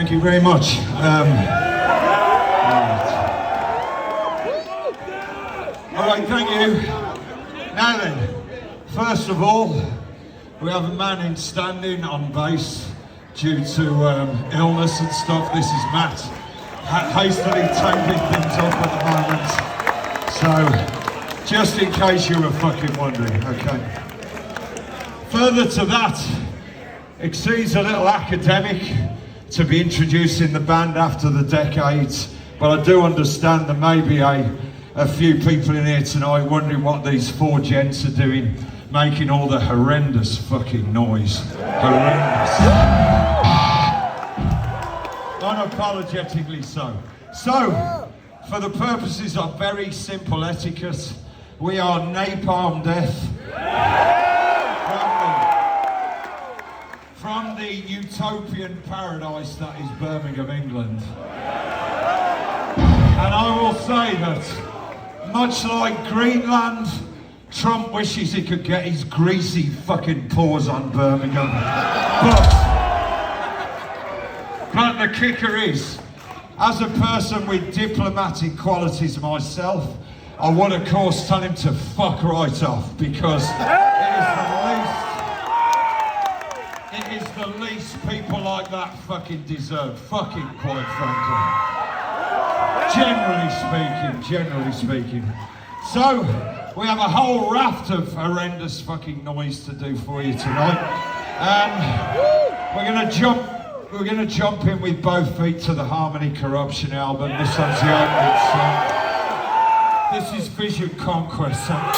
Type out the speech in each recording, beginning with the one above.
Thank you very much. All right, thank you. Now then, first of all, we have a man in standing on bass due to illness and stuff. This is Matt, hastily taking things up at the moment. So, just in case you were fucking wondering, okay. Further to that, it seems a little academic to be introducing the band after the decades, but I do understand there may be a few people in here tonight wondering what these four gents are doing, making all the horrendous fucking noise. Horrendous. Unapologetically so. So, for the purposes of very simple etiquette, we are Napalm Death. From the utopian paradise that is Birmingham, England. And I will say that, much like Greenland, Trump wishes he could get his greasy fucking paws on Birmingham. But the kicker is, as a person with diplomatic qualities myself, I would of course tell him to fuck right off, because it is the least people like that fucking deserve, fucking quite frankly. Generally speaking. So, we have a whole raft of horrendous fucking noise to do for you tonight. We're gonna jump in with both feet to the Harmony Corruption album. This one's the opening song. This is Vision Conquest. Bye.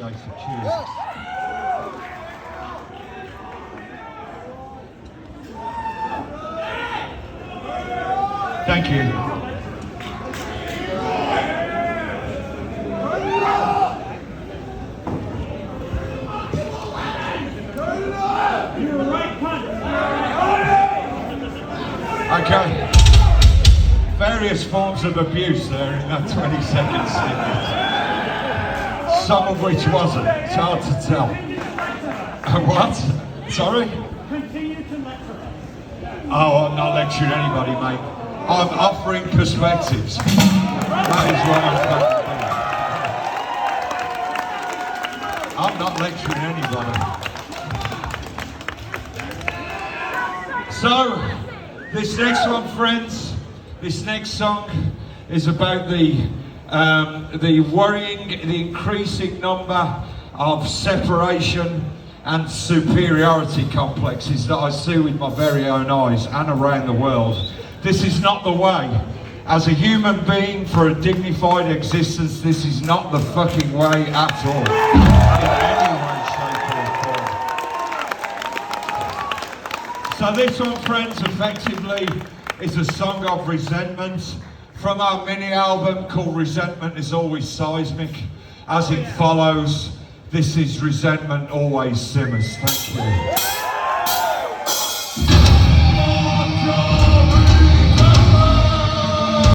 appreciate it. Cheers. Thank you. Okay. Various forms of abuse there in that 20-second snippet. Some of which wasn't. It's hard to tell. What? Sorry? Continue to lecture. Oh, I'm not lecturing anybody, mate. I'm offering perspectives. That is what I'm doing. I'm not lecturing anybody. So, this next one, friends, this next song is about the worrying, the increasing number of separation and superiority complexes that I see with my very own eyes and around the world. This is not the way. As a human being for a dignified existence, this is not the fucking way at all. In any way, shape or form. So this one, friends, effectively is a song of resentment from our mini album called Resentment is Always Seismic. As it follows, this is Resentment Always Simmers. Thank you.